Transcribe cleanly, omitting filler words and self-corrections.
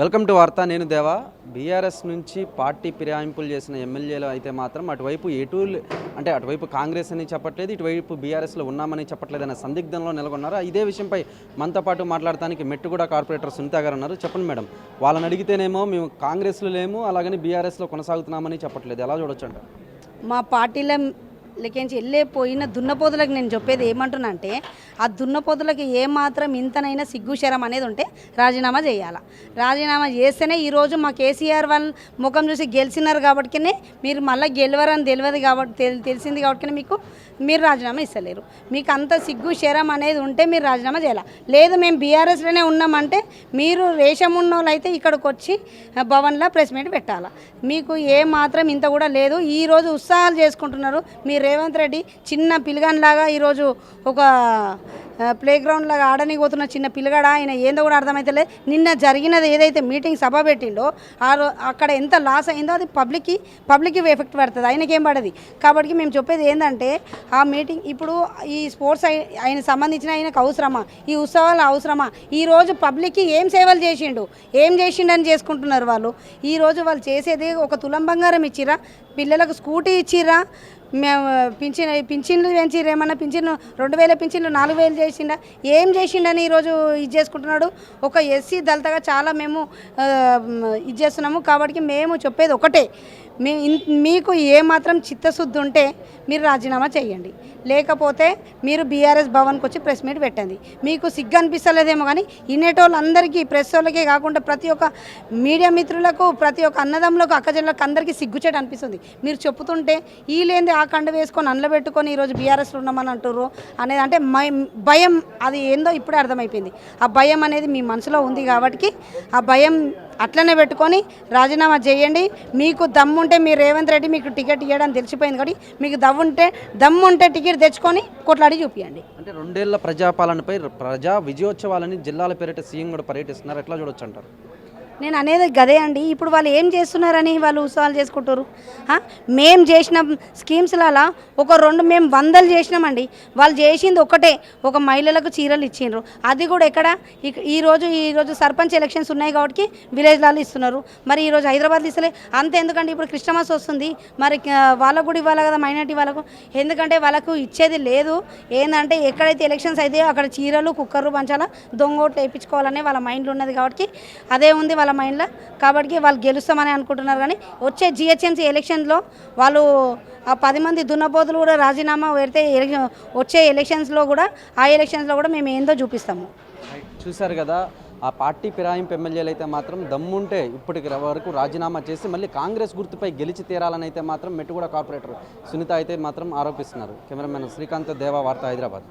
Welcome to వార్త. నేను దేవా. బీఆర్ఎస్ నుంచి పార్టీ ఫిరాయింపులు చేసిన ఎమ్మెల్యేలు అయితే మాత్రం అటువైపు అటువైపు కాంగ్రెస్ అని చెప్పట్లేదు, ఇటువైపు బీఆర్ఎస్లో ఉన్నామని చెప్పట్లేదు అనే సందిగ్ధంలో నెలకొన్నారు. ఇదే విషయంపై మనతో పాటు మాట్లాడటానికి మెట్టుగూడ కార్పొరేటర్ సునీత గారు ఉన్నారు. చెప్పండి మేడం, వాళ్ళని అడిగితేనేమో మేము కాంగ్రెస్లో లేము, అలాగని బీఆర్ఎస్లో కొనసాగుతున్నామని చెప్పట్లేదు, ఎలా చూడొచ్చు అంటారు? మా పార్టీలో లెక్కించి వెళ్ళిపోయిన దున్నపోతులకు నేను చెప్పేది ఏమంటున్నా అంటే, ఆ దున్నపోతులకి ఏమాత్రం ఇంతనైనా సిగ్గుశరం అనేది ఉంటే రాజీనామా చేయాలి. రాజీనామా చేస్తేనే ఈరోజు మా కేసీఆర్ వాళ్ళు ముఖం చూసి గెలిచినారు కాబట్టినే మీరు మళ్ళీ గెలవరని తెలియదు కాబట్టి తెలిసింది కాబట్టి మీరు రాజీనామా ఇస్తలేరు. మీకు అంత సిగ్గు శరం అనేది ఉంటే మీరు రాజీనామా చేయాలి. లేదు మేము బీఆర్ఎస్లోనే ఉన్నామంటే మీరు రేషం ఉన్న వాళ్ళు అయితే ఇక్కడికి వచ్చి భవన్లో ప్రెస్ మీట్ పెట్టాలి. మీకు ఏ మాత్రం ఇంత కూడా లేదు. ఈరోజు ఉత్సాహాలు చేసుకుంటున్నారు. మీరు రేవంత్ రెడ్డి చిన్న పిల్లగానిలాగా ఈరోజు ఒక ప్లే గ్రౌండ్ లాగా ఆడనికి పోతున్న చిన్న పిల్లగాడ, ఆయన ఏందో కూడా అర్థమవుతలే. నిన్న జరిగినది ఏదైతే మీటింగ్ సభ పెట్టిండో అక్కడ ఎంత లాస్ అయిందో అది పబ్లిక్కి ఎఫెక్ట్ పడుతుంది, ఆయనకేం పడది. కాబట్టి మేము చెప్పేది ఏంటంటే, ఆ మీటింగ్ ఇప్పుడు ఈ స్పోర్ట్స్ ఆయన సంబంధించిన ఆయనకు అవసరమా, ఈ ఉత్సవాలు అవసరమా? ఈరోజు పబ్లిక్కి ఏం సేవలు చేసిండని చేసుకుంటున్నారు వాళ్ళు. ఈరోజు వాళ్ళు చేసేది ఒక తులం బంగారం ఇచ్చిరా, పిల్లలకు స్కూటీ ఇచ్చిరా, మేము పింఛన్లు పెంచిర్రు, ఏమన్నా పింఛన్లు 2000 పింఛన్లు 4000 చేసిండా, ఏం చేసిండని ఈరోజు ఇది చేసుకుంటున్నాడు. ఒక ఎస్సీ దళితగా చాలా మేము ఇది చేస్తున్నాము. కాబట్టి మేము చెప్పేది ఒకటే, మీకు ఏమాత్రం చిత్తశుద్ధి ఉంటే మీరు రాజీనామా చేయండి, లేకపోతే మీరు బీఆర్ఎస్ భవన్కి వచ్చి ప్రెస్ మీట్ పెట్టండి. మీకు సిగ్గు అనిపిస్తలేదేమో కానీ ఇన్నేటోళ్ళందరికీ, ప్రెస్ వాళ్ళకే కాకుండా ప్రతి ఒక్క మీడియా మిత్రులకు, ప్రతి ఒక్క అన్నదమ్ములకు, అక్కజనులకు అందరికీ సిగ్గుచేట అనిపిస్తుంది. మీరు చెప్పుతుంటే వీళ్ళేంది ఆ కండ వేసుకొని అండ్ల పెట్టుకొని ఈరోజు బీఆర్ఎస్లో ఉన్నామని అంటారు అనేది, అంటే భయం అది ఏందో ఇప్పుడే అర్థమైపోయింది. ఆ భయం అనేది మీ మనసులో ఉంది కాబట్టి ఆ భయం అట్లనే పెట్టుకొని రాజీనామా చేయండి. మీకు దమ్ముంటే మీరు రేవంత్ రెడ్డి మీకు టికెట్ ఇవ్వడం తెలిసిపోయింది కాబట్టి మీకు దమ్ముంటే టికెట్ తెచ్చుకొని కొట్లాడి చూపించండి. అంటే 2 ఏళ్ల ప్రజాపాలనపై ప్రజా విజయోత్సవాలని జిల్లాల పేరిట సీఎం కూడా పర్యటిస్తున్నారు, ఎట్లా చూడొచ్చు అంటారు? నేను అనేది గదే అండి. ఇప్పుడు వాళ్ళు ఏం చేస్తున్నారని వాళ్ళు ఉత్సవాలు చేసుకుంటారు. మేము చేసిన స్కీమ్స్లలో ఒక 2 మేము 100 చేసినామండి. వాళ్ళు చేసింది ఒకటే, ఒక మహిళలకు చీరలు ఇచ్చిండ్రు. అది కూడా ఎక్కడ, ఈరోజు సర్పంచ్ ఎలక్షన్స్ ఉన్నాయి కాబట్టి విలేజ్లలో ఇస్తున్నారు. మరి ఈరోజు హైదరాబాద్లో ఇస్తలే. అంతే ఎందుకంటే ఇప్పుడు క్రిస్టమస్ వస్తుంది, మరి వాళ్ళకు కూడా ఇవ్వాలి కదా, మైనార్టీ వాళ్ళకు. ఎందుకంటే వాళ్ళకు ఇచ్చేది లేదు. ఏంటంటే ఎక్కడైతే ఎలక్షన్స్ అయితే అక్కడ చీరలు, కుక్కర్లు పంచాలా, దొంగోట్లు వేయించుకోవాలనే వాళ్ళ మైండ్లో ఉన్నది కాబట్టి అదే ఉంది వాళ్ళ మైండ్లో. కాబట్టి వాళ్ళు గెలుస్తామని అనుకుంటున్నారు. కానీ వచ్చే జిహెచ్ఎంసీ ఎలక్షన్లో వాళ్ళు ఆ 10 మంది దున్నపోతులు కూడా రాజీనామా పెడితే వచ్చే ఎలక్షన్స్లో కూడా మేము ఏందో చూపిస్తాము. చూశారు కదా, ఆ పార్టీ ఫిరాయింపు ఎమ్మెల్యేలు అయితే మాత్రం దమ్ముంటే ఇప్పటికి వరకు రాజీనామా చేసి మళ్ళీ కాంగ్రెస్ గుర్తుపై గెలిచి తీరాలని అయితే మాత్రం మెట్టుగూడ కార్పొరేటర్ సునీత అయితే మాత్రం ఆరోపిస్తున్నారు. కెమెరామెన్ శ్రీకాంత్, దేవా, వార్త, హైదరాబాద్.